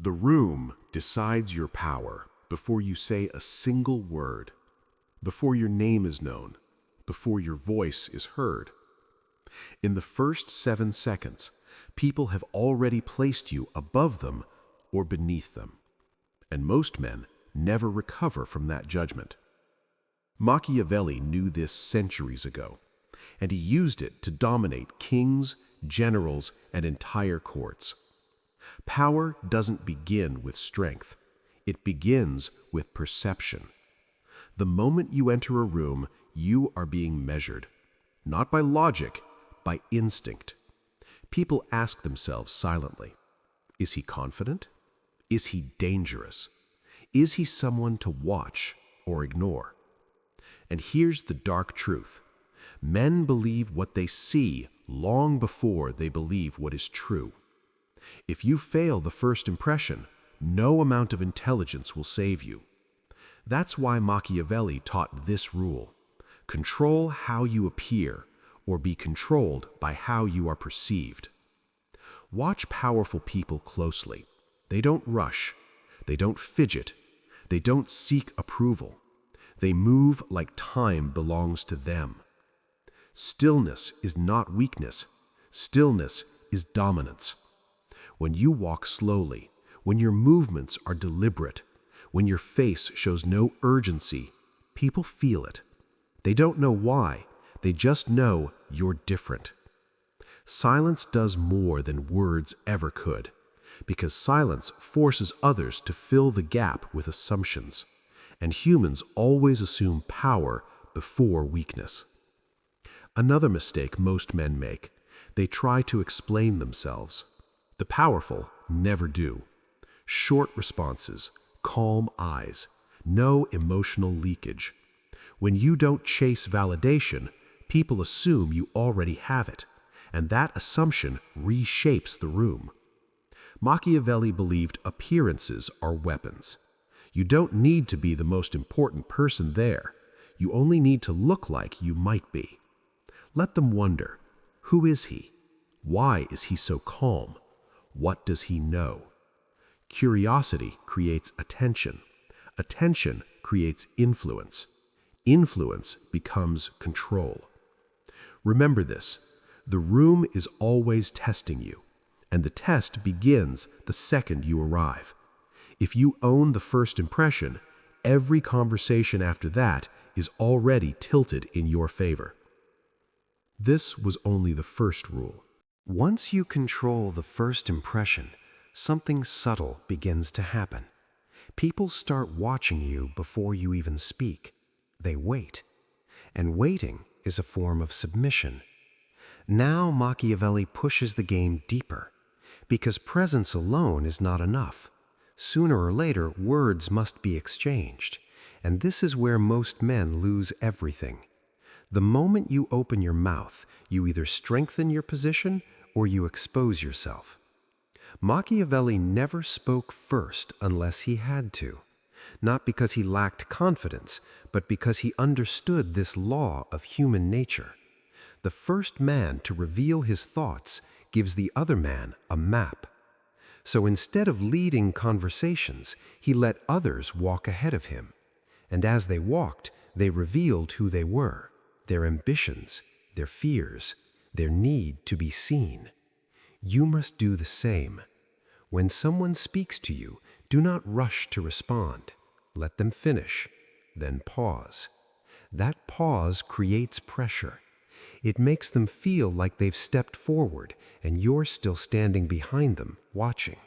The room decides your power before you say a single word, before your name is known, before your voice is heard. In the first 7 seconds, people have already placed you above them or beneath them, and most men never recover from that judgment. Machiavelli knew this centuries ago, and he used it to dominate kings, generals, and entire courts. Power doesn't begin with strength. It begins with perception. The moment you enter a room, you are being measured, not by logic, by instinct. People ask themselves silently, is he confident? Is he dangerous? Is he someone to watch or ignore? And here's the dark truth. Men believe what they see long before they believe what is true. If you fail the first impression, no amount of intelligence will save you. That's why Machiavelli taught this rule: control how you appear, or be controlled by how you are perceived. Watch powerful people closely. They don't rush. They don't fidget. They don't seek approval. They move like time belongs to them. Stillness is not weakness. Stillness is dominance. When you walk slowly, when your movements are deliberate, when your face shows no urgency, people feel it. They don't know why. They just know you're different. Silence does more than words ever could, because silence forces others to fill the gap with assumptions, and humans always assume power before weakness. Another mistake most men make: they try to explain themselves. The powerful never do. Short responses, calm eyes, no emotional leakage. When you don't chase validation, people assume you already have it, and that assumption reshapes the room. Machiavelli believed appearances are weapons. You don't need to be the most important person there. You only need to look like you might be. Let them wonder, who is he? Why is he so calm? What does he know? Curiosity creates attention. Attention creates influence. Influence becomes control. Remember this: the room is always testing you, and the test begins the second you arrive. If you own the first impression, every conversation after that is already tilted in your favor. This was only the first rule. Once you control the first impression, something subtle begins to happen. People start watching you before you even speak. They wait. And waiting is a form of submission. Now Machiavelli pushes the game deeper, because presence alone is not enough. Sooner or later, words must be exchanged, and this is where most men lose everything. The moment you open your mouth, you either strengthen your position or you expose yourself. Machiavelli never spoke first unless he had to, not because he lacked confidence, but because he understood this law of human nature. The first man to reveal his thoughts gives the other man a map. So instead of leading conversations, he let others walk ahead of him. And as they walked, they revealed who they were, their ambitions, their fears, their need to be seen. You must do the same. When someone speaks to you, do not rush to respond. Let them finish, then pause. That pause creates pressure. It makes them feel like they've stepped forward and you're still standing behind them, watching.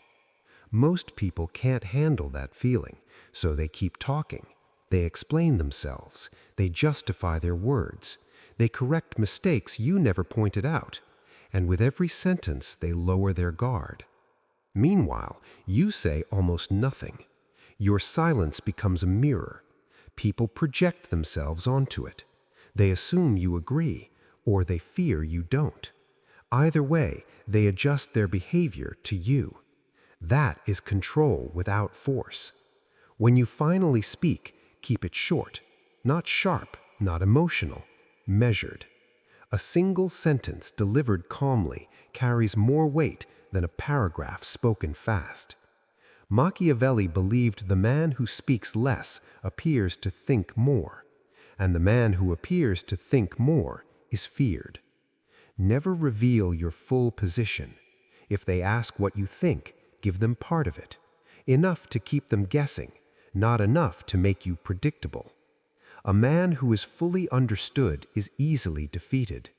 Most people can't handle that feeling, so they keep talking. They explain themselves. They justify their words. They correct mistakes you never pointed out. And with every sentence, they lower their guard. Meanwhile, you say almost nothing. Your silence becomes a mirror. People project themselves onto it. They assume you agree, or they fear you don't. Either way, they adjust their behavior to you. That is control without force. When you finally speak, keep it short, not sharp, not emotional, measured. A single sentence delivered calmly carries more weight than a paragraph spoken fast. Machiavelli believed the man who speaks less appears to think more, and the man who appears to think more is feared. Never reveal your full position. If they ask what you think, give them part of it. Enough to keep them guessing, not enough to make you predictable. A man who is fully understood is easily defeated,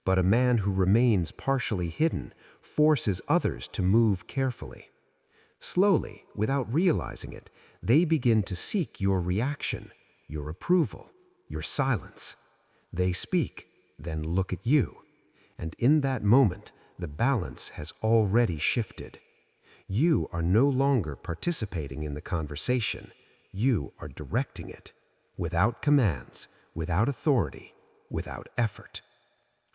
but a man who remains partially hidden forces others to move carefully. Slowly, without realizing it, they begin to seek your reaction, your approval, your silence. They speak, then look at you, and in that moment, the balance has already shifted. You are no longer participating in the conversation. You are directing it, without commands, without authority, without effort.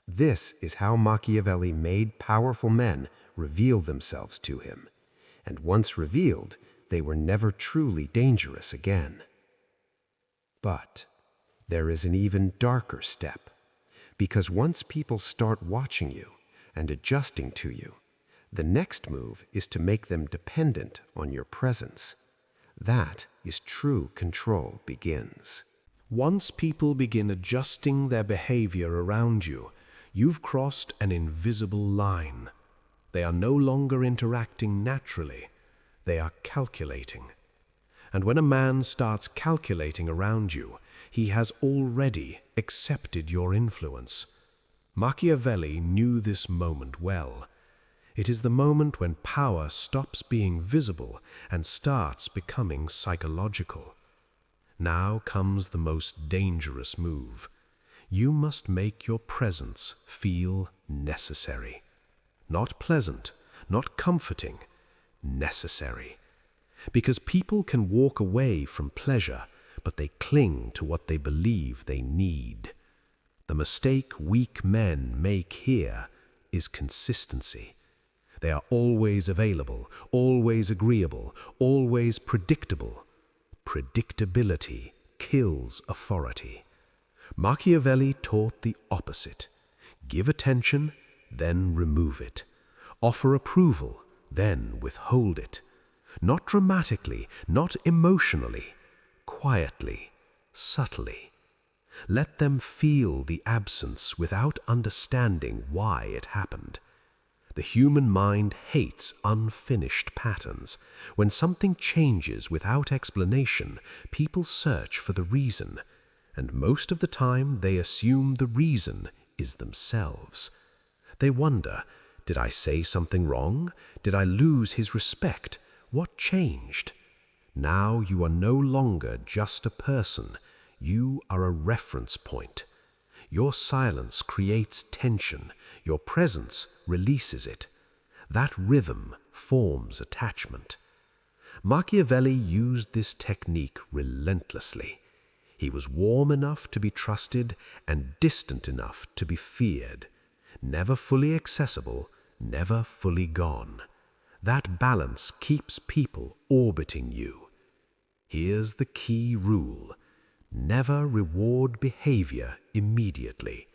This is how Machiavelli made powerful men reveal themselves to him, and once revealed, they were never truly dangerous again. But there is an even darker step, because once people start watching you and adjusting to you, the next move is to make them dependent on your presence. That is true control begins. Once people begin adjusting their behavior around you, you've crossed an invisible line. They are no longer interacting naturally. They are calculating. And when a man starts calculating around you, he has already accepted your influence. Machiavelli knew this moment well. It is the moment when power stops being visible and starts becoming psychological. Now comes the most dangerous move. You must make your presence feel necessary. Not pleasant, not comforting, necessary. Because people can walk away from pleasure, but they cling to what they believe they need. The mistake weak men make here is consistency. They are always available, always agreeable, always predictable. Predictability kills authority. Machiavelli taught the opposite. Give attention, then remove it. Offer approval, then withhold it. Not dramatically, not emotionally, quietly, subtly. Let them feel the absence without understanding why it happened. The human mind hates unfinished patterns. When something changes without explanation, people search for the reason, and most of the time they assume the reason is themselves. They wonder, did I say something wrong? Did I lose his respect? What changed? Now you are no longer just a person. You are a reference point. Your silence creates tension. Your presence releases it. That rhythm forms attachment. Machiavelli used this technique relentlessly. He was warm enough to be trusted and distant enough to be feared. Never fully accessible, never fully gone. That balance keeps people orbiting you. Here's the key rule. Never reward behavior immediately.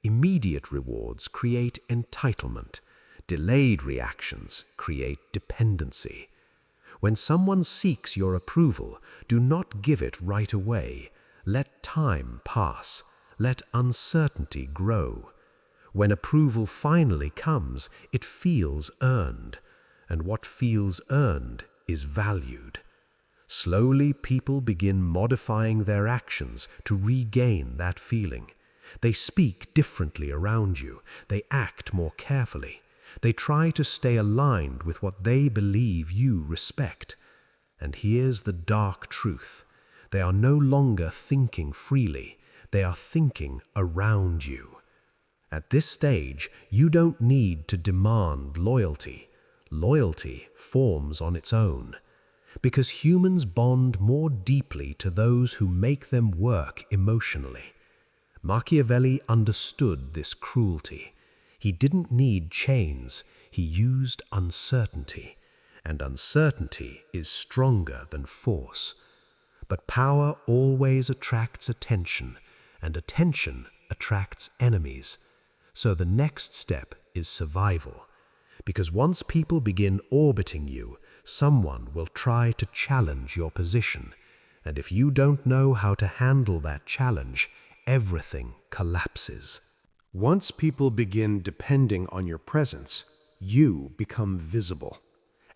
Immediate rewards create entitlement. Delayed reactions create dependency. When someone seeks your approval, do not give it right away. Let time pass. Let uncertainty grow. When approval finally comes, it feels earned, and what feels earned is valued. Slowly, people begin modifying their actions to regain that feeling. They speak differently around you. They act more carefully. They try to stay aligned with what they believe you respect. And here's the dark truth. They are no longer thinking freely. They are thinking around you. At this stage, you don't need to demand loyalty. Loyalty forms on its own. Because humans bond more deeply to those who make them work emotionally. Machiavelli understood this cruelty. He didn't need chains, he used uncertainty. And uncertainty is stronger than force. But power always attracts attention, and attention attracts enemies. So the next step is survival. Because once people begin orbiting you, Someone will try to challenge your position, and if you don't know how to handle that challenge, everything collapses. Once people begin depending on your presence, you become visible.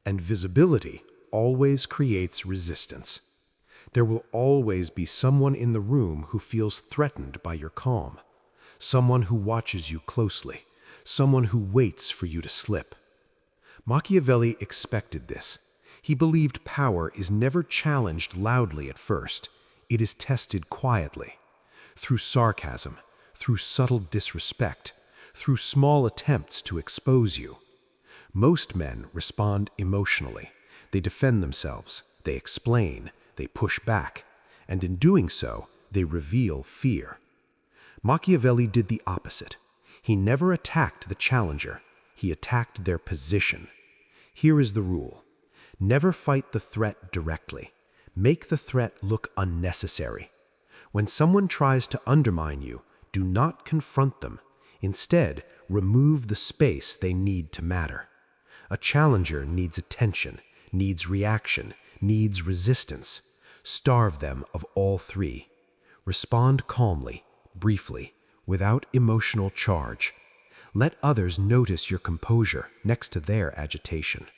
And visibility always creates resistance. There will always be someone in the room who feels threatened by your calm, someone who watches you closely, someone who waits for you to slip. Machiavelli expected this. He believed power is never challenged loudly at first. It is tested quietly, through sarcasm, through subtle disrespect, through small attempts to expose you. Most men respond emotionally. They defend themselves, they explain, they push back, and in doing so, they reveal fear. Machiavelli did the opposite. He never attacked the challenger, he attacked their position. Here is the rule. Never fight the threat directly. Make the threat look unnecessary. When someone tries to undermine you, do not confront them. Instead, remove the space they need to matter. A challenger needs attention, needs reaction, needs resistance. Starve them of all three. Respond calmly, briefly, without emotional charge. Let others notice your composure next to their agitation.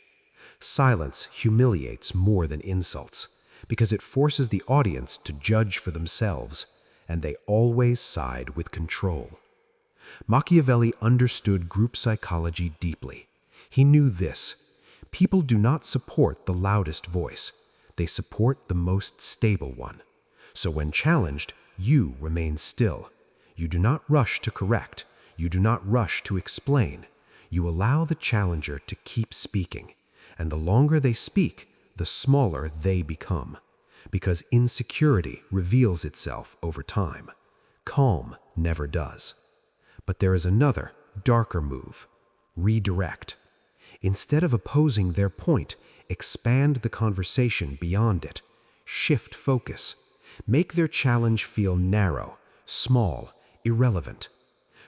Silence humiliates more than insults, because it forces the audience to judge for themselves, and they always side with control. Machiavelli understood group psychology deeply. He knew this: people do not support the loudest voice, they support the most stable one. So when challenged, you remain still. You do not rush to correct, you do not rush to explain. You allow the challenger to keep speaking, and the longer they speak, the smaller they become, because insecurity reveals itself over time. Calm never does. But there is another, darker move: redirect. Instead of opposing their point, expand the conversation beyond it. Shift focus. Make their challenge feel narrow, small, irrelevant.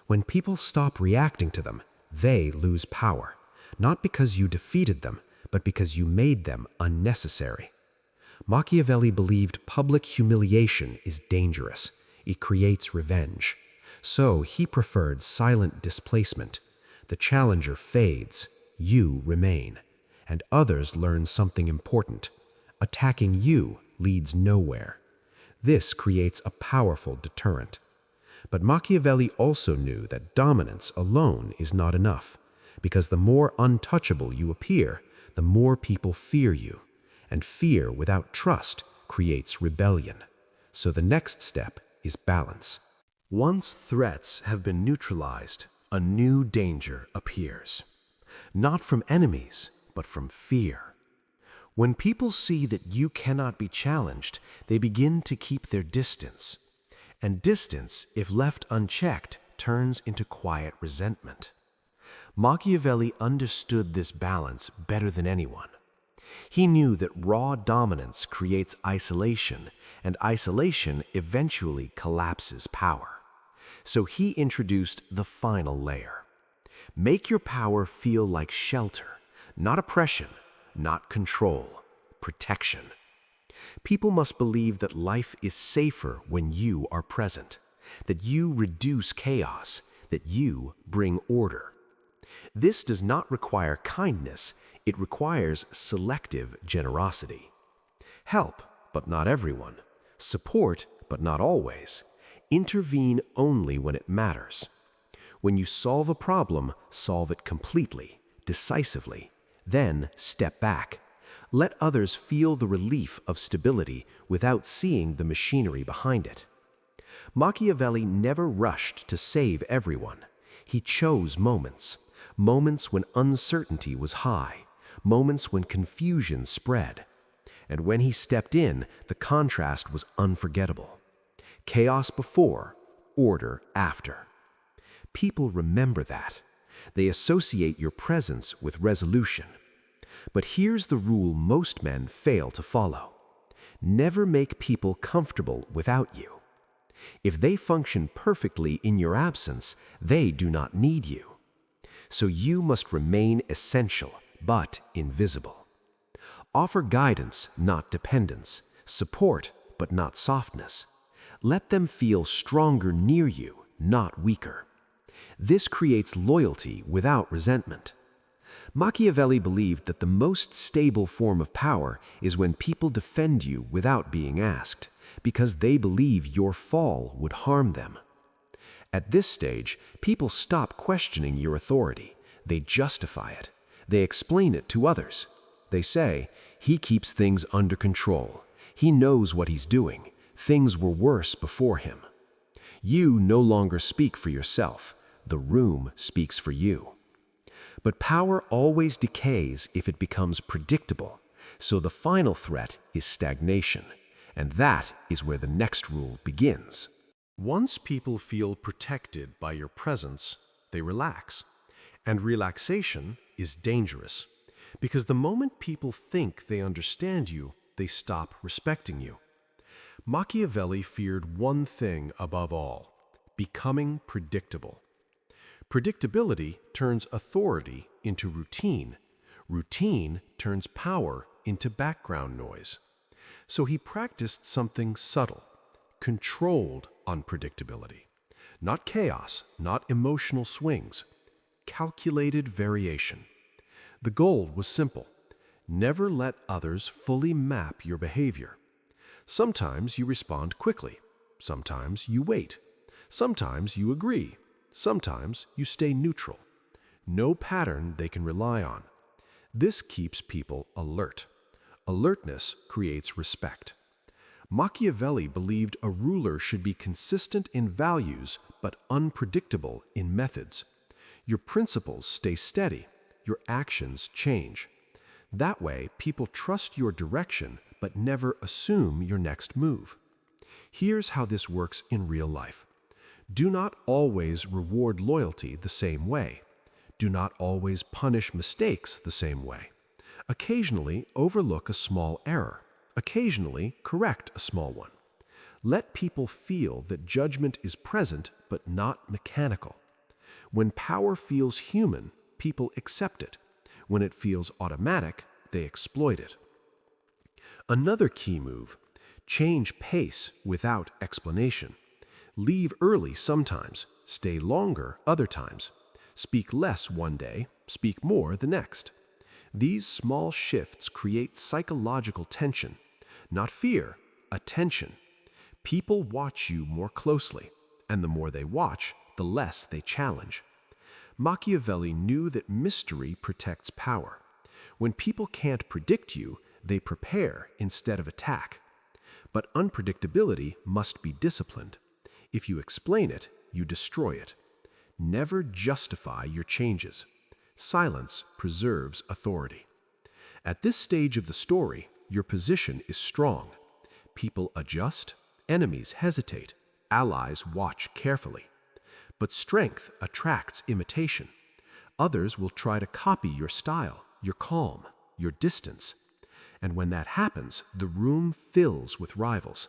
When people stop reacting to them, they lose power, not because you defeated them, but because you made them unnecessary. Machiavelli believed public humiliation is dangerous. It creates revenge. So he preferred silent displacement. The challenger fades, you remain, and others learn something important. Attacking you leads nowhere. This creates a powerful deterrent. But Machiavelli also knew that dominance alone is not enough, because the more untouchable you appear, the more people fear you, and fear without trust creates rebellion. So the next step is balance. Once threats have been neutralized, a new danger appears. Not from enemies, but from fear. When people see that you cannot be challenged, they begin to keep their distance. And distance, if left unchecked, turns into quiet resentment. Machiavelli understood this balance better than anyone. He knew that raw dominance creates isolation, and isolation eventually collapses power. So he introduced the final layer. Make your power feel like shelter, not oppression, not control, protection. People must believe that life is safer when you are present, that you reduce chaos, that you bring order. This does not require kindness, it requires selective generosity. Help, but not everyone. Support, but not always. Intervene only when it matters. When you solve a problem, solve it completely, decisively. Then step back. Let others feel the relief of stability without seeing the machinery behind it. Machiavelli never rushed to save everyone. He chose moments. Moments when uncertainty was high, moments when confusion spread. And when he stepped in, the contrast was unforgettable. Chaos before, order after. People remember that. They associate your presence with resolution. But here's the rule most men fail to follow. Never make people comfortable without you. If they function perfectly in your absence, they do not need you. So you must remain essential, but invisible. Offer guidance, not dependence. Support, but not softness. Let them feel stronger near you, not weaker. This creates loyalty without resentment. Machiavelli believed that the most stable form of power is when people defend you without being asked, because they believe your fall would harm them. At this stage, people stop questioning your authority. They justify it. They explain it to others. They say, "He keeps things under control. He knows what he's doing. Things were worse before him." You no longer speak for yourself. The room speaks for you. But power always decays if it becomes predictable. So the final threat is stagnation. And that is where the next rule begins. Once people feel protected by your presence, they relax. And relaxation is dangerous. Because the moment people think they understand you, they stop respecting you. Machiavelli feared one thing above all: becoming predictable. Predictability turns authority into routine. Routine turns power into background noise. So he practiced something subtle, controlled unpredictability. Not chaos, not emotional swings, calculated variation. The goal was simple: never let others fully map your behavior. Sometimes you respond quickly. Sometimes you wait. Sometimes you agree. Sometimes you stay neutral. No pattern they can rely on. This keeps people alert. Alertness creates respect. Machiavelli believed a ruler should be consistent in values but unpredictable in methods. Your principles stay steady. Your actions change. That way, people trust your direction but never assume your next move. Here's how this works in real life. Do not always reward loyalty the same way. Do not always punish mistakes the same way. Occasionally, overlook a small error. Occasionally, correct a small one. Let people feel that judgment is present but not mechanical. When power feels human, people accept it. When it feels automatic, they exploit it. Another key move: change pace without explanation. Leave early sometimes, stay longer other times. Speak less one day, speak more the next. These small shifts create psychological tension. Not fear, attention. People watch you more closely, and the more they watch, the less they challenge. Machiavelli knew that mystery protects power. When people can't predict you, they prepare instead of attack. But unpredictability must be disciplined. If you explain it, you destroy it. Never justify your changes. Silence preserves authority. At this stage of the story, your position is strong. People adjust, enemies hesitate, allies watch carefully. But strength attracts imitation. Others will try to copy your style, your calm, your distance. And when that happens, the room fills with rivals.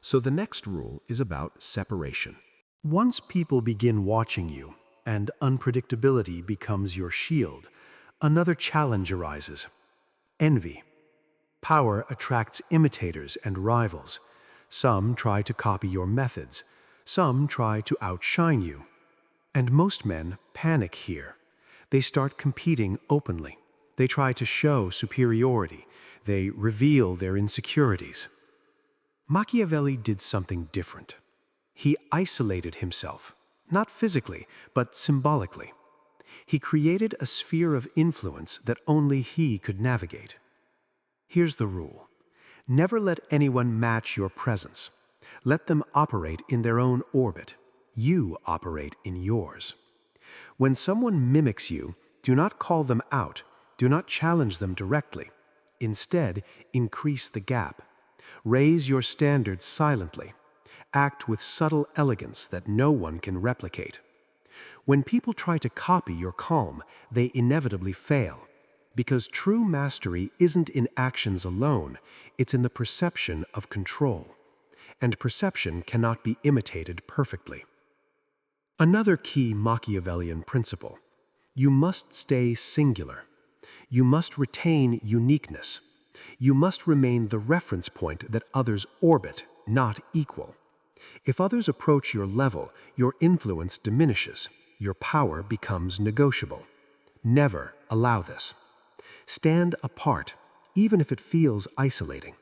So the next rule is about separation. Once people begin watching you, and unpredictability becomes your shield, another challenge arises: envy. Power attracts imitators and rivals. Some try to copy your methods. Some try to outshine you. And most men panic here. They start competing openly. They try to show superiority. They reveal their insecurities. Machiavelli did something different. He isolated himself, not physically, but symbolically. He created a sphere of influence that only he could navigate. Here's the rule: never let anyone match your presence. Let them operate in their own orbit. You operate in yours. When someone mimics you, do not call them out. Do not challenge them directly. Instead, increase the gap. Raise your standards silently. Act with subtle elegance that no one can replicate. When people try to copy your calm, they inevitably fail. Because true mastery isn't in actions alone, it's in the perception of control. And perception cannot be imitated perfectly. Another key Machiavellian principle: you must stay singular. You must retain uniqueness. You must remain the reference point that others orbit, not equal. If others approach your level, your influence diminishes. Your power becomes negotiable. Never allow this. Stand apart, even if it feels isolating,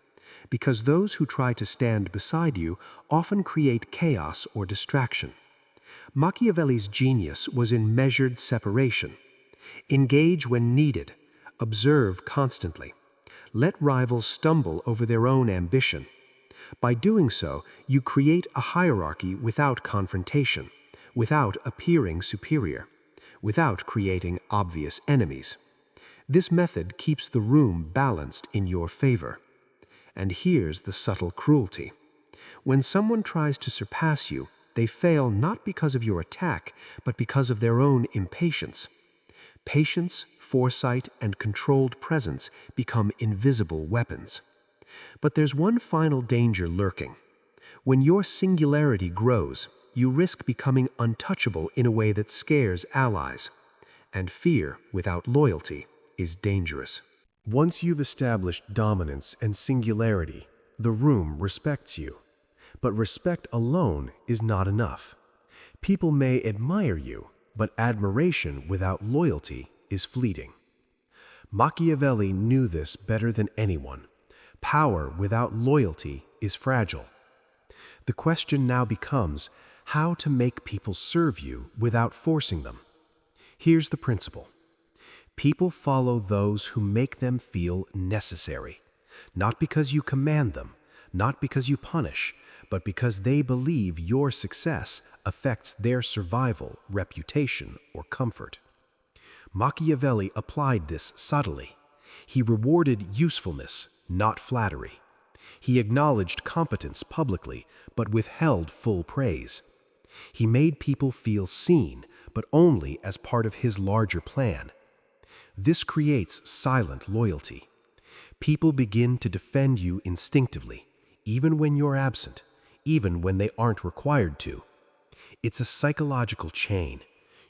because those who try to stand beside you often create chaos or distraction. Machiavelli's genius was in measured separation. Engage when needed. Observe constantly. Let rivals stumble over their own ambition. By doing so, you create a hierarchy without confrontation, without appearing superior, without creating obvious enemies. This method keeps the room balanced in your favor. And here's the subtle cruelty. When someone tries to surpass you, they fail not because of your attack, but because of their own impatience. Patience, foresight, and controlled presence become invisible weapons. But there's one final danger lurking. When your singularity grows, you risk becoming untouchable in a way that scares allies. And fear without loyalty is dangerous. Once you've established dominance and singularity, the room respects you. But respect alone is not enough. People may admire you, but admiration without loyalty is fleeting. Machiavelli knew this better than anyone. Power without loyalty is fragile. The question now becomes how to make people serve you without forcing them. Here's the principle. People follow those who make them feel necessary, not because you command them, not because you punish, but because they believe your success affects their survival, reputation, or comfort. Machiavelli applied this subtly. He rewarded usefulness, not flattery. He acknowledged competence publicly, but withheld full praise. He made people feel seen, but only as part of his larger plan. This creates silent loyalty. People begin to defend you instinctively, even when you're absent, even when they aren't required to. It's a psychological chain.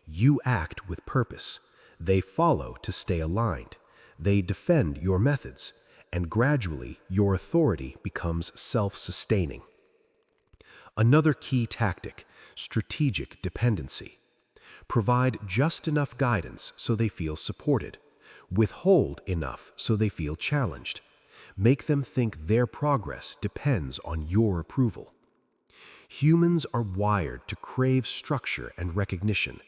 You act with purpose. They follow to stay aligned. They defend your methods, and gradually your authority becomes self-sustaining. Another key tactic, strategic dependency. Provide just enough guidance so they feel supported. Withhold enough so they feel challenged. Make them think their progress depends on your approval. Humans are wired to crave structure and recognition.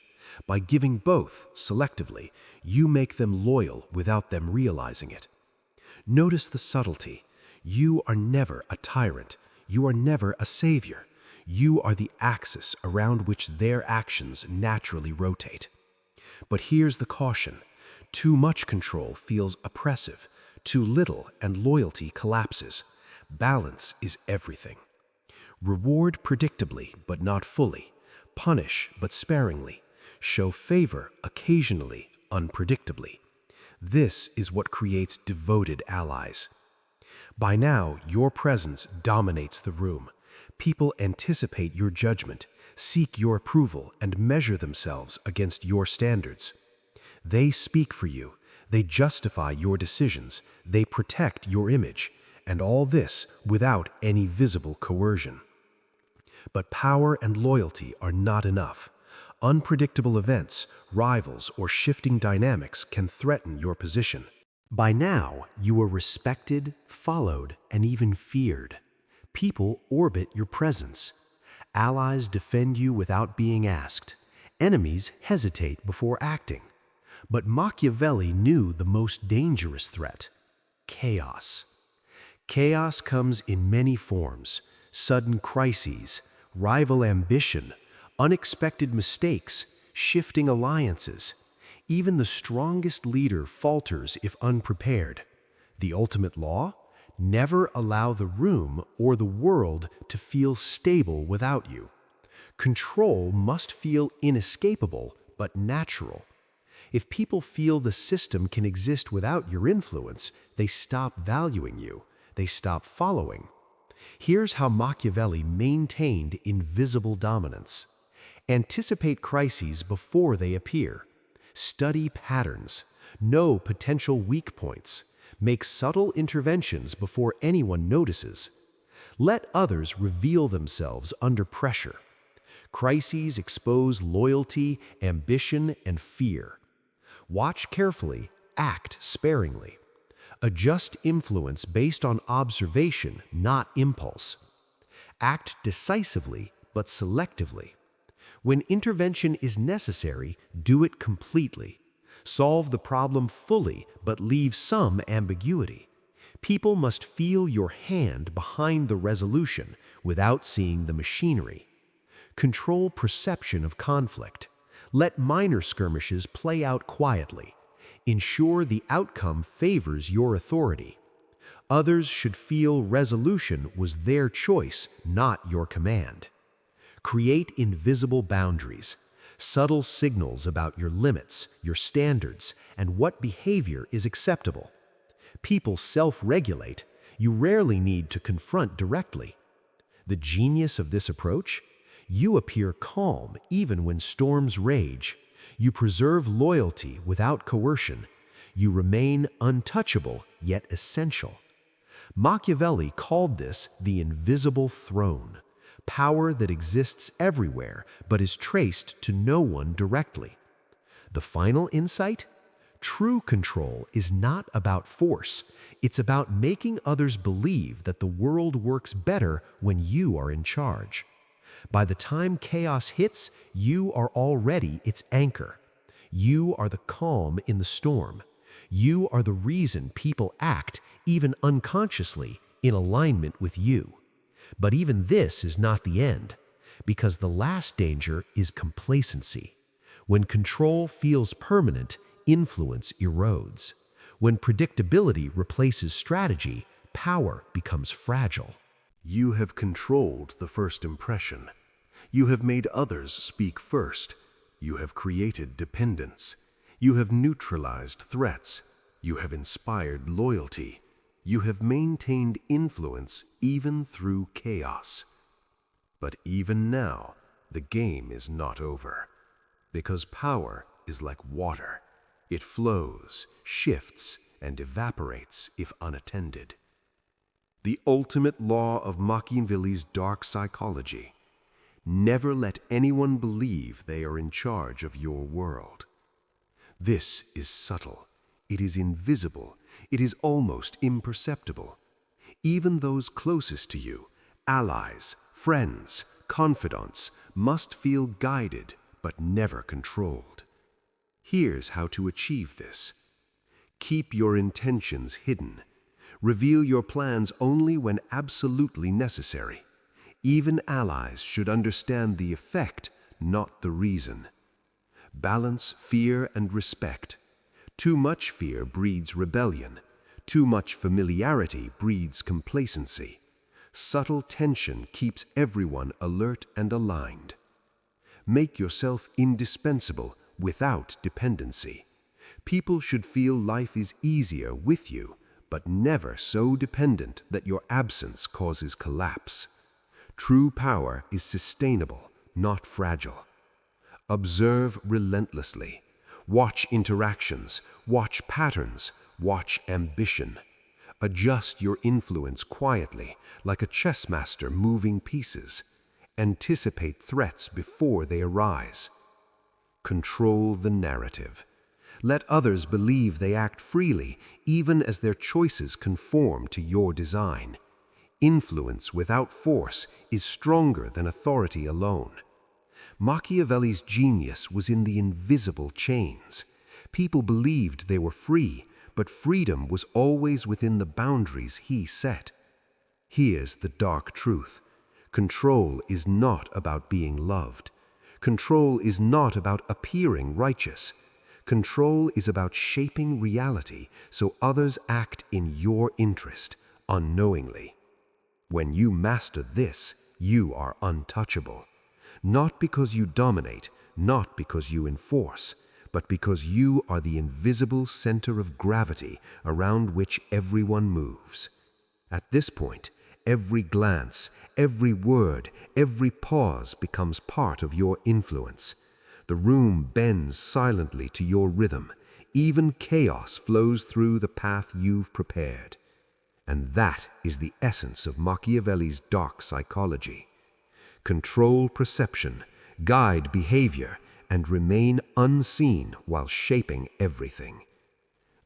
By giving both selectively, you make them loyal without them realizing it. Notice the subtlety. You are never a tyrant. You are never a savior. You are the axis around which their actions naturally rotate. But here's the caution. Too much control feels oppressive. Too little and loyalty collapses. Balance is everything. Reward predictably, but not fully. Punish, but sparingly. Show favor occasionally, unpredictably. This is what creates devoted allies. By now, your presence dominates the room. People anticipate your judgment, seek your approval, and measure themselves against your standards. They speak for you. They justify your decisions. They protect your image. And all this without any visible coercion. But power and loyalty are not enough. Unpredictable events, rivals, or shifting dynamics can threaten your position. By now, you are respected, followed, and even feared. People orbit your presence. Allies defend you without being asked. Enemies hesitate before acting. But Machiavelli knew the most dangerous threat: chaos. Chaos comes in many forms: sudden crises, rival ambition, unexpected mistakes, shifting alliances. Even the strongest leader falters if unprepared. The ultimate law? Never allow the room or the world to feel stable without you. Control must feel inescapable but natural. If people feel the system can exist without your influence, they stop valuing you. They stop following. Here's how Machiavelli maintained invisible dominance. Anticipate crises before they appear. Study patterns. Know potential weak points. Make subtle interventions before anyone notices. Let others reveal themselves under pressure. Crises expose loyalty, ambition, and fear. Watch carefully, act sparingly. Adjust influence based on observation, not impulse. Act decisively, but selectively. When intervention is necessary, do it completely. Solve the problem fully, but leave some ambiguity. People must feel your hand behind the resolution without seeing the machinery. Control perception of conflict. Let minor skirmishes play out quietly. Ensure the outcome favors your authority. Others should feel resolution was their choice, not your command. Create invisible boundaries, subtle signals about your limits, your standards, and what behavior is acceptable. People self-regulate. You rarely need to confront directly. The genius of this approach? You appear calm even when storms rage. You preserve loyalty without coercion. You remain untouchable yet essential. Machiavelli called this the invisible throne, power that exists everywhere but is traced to no one directly. The final insight? True control is not about force. It's about making others believe that the world works better when you are in charge. By the time chaos hits, you are already its anchor. You are the calm in the storm. You are the reason people act, even unconsciously, in alignment with you. But even this is not the end, because the last danger is complacency. When control feels permanent, influence erodes. When predictability replaces strategy, power becomes fragile. You have controlled the first impression. You have made others speak first. You have created dependence. You have neutralized threats. You have inspired loyalty. You have maintained influence even through chaos. But even now, the game is not over. Because power is like water. It flows, shifts, and evaporates if unattended. The ultimate law of Machiavelli's dark psychology. Never let anyone believe they are in charge of your world. This is subtle. It is invisible. It is almost imperceptible. Even those closest to you, allies, friends, confidants, must feel guided but never controlled. Here's how to achieve this. Keep your intentions hidden. Reveal your plans only when absolutely necessary. Even allies should understand the effect, not the reason. Balance fear and respect. Too much fear breeds rebellion. Too much familiarity breeds complacency. Subtle tension keeps everyone alert and aligned. Make yourself indispensable without dependency. People should feel life is easier with you, but never so dependent that your absence causes collapse. True power is sustainable, not fragile. Observe relentlessly. Watch interactions, watch patterns, watch ambition. Adjust your influence quietly, like a chess master moving pieces. Anticipate threats before they arise. Control the narrative. Let others believe they act freely, even as their choices conform to your design. Influence without force is stronger than authority alone. Machiavelli's genius was in the invisible chains. People believed they were free, but freedom was always within the boundaries he set. Here's the dark truth. Control is not about being loved. Control is not about appearing righteous. Control is about shaping reality so others act in your interest, unknowingly. When you master this, you are untouchable. Not because you dominate, not because you enforce, but because you are the invisible center of gravity around which everyone moves. At this point, every glance, every word, every pause becomes part of your influence. The room bends silently to your rhythm. even chaos flows through the path you've prepared. And that is the essence of Machiavelli's dark psychology. Control perception, guide behavior, and remain unseen while shaping everything.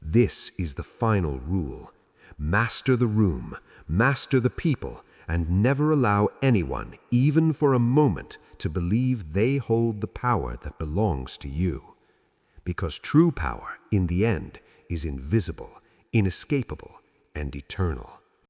This is the final rule. Master the room, master the people, and never allow anyone, even for a moment, to believe they hold the power that belongs to you. Because true power, in the end, is invisible, inescapable, and eternal.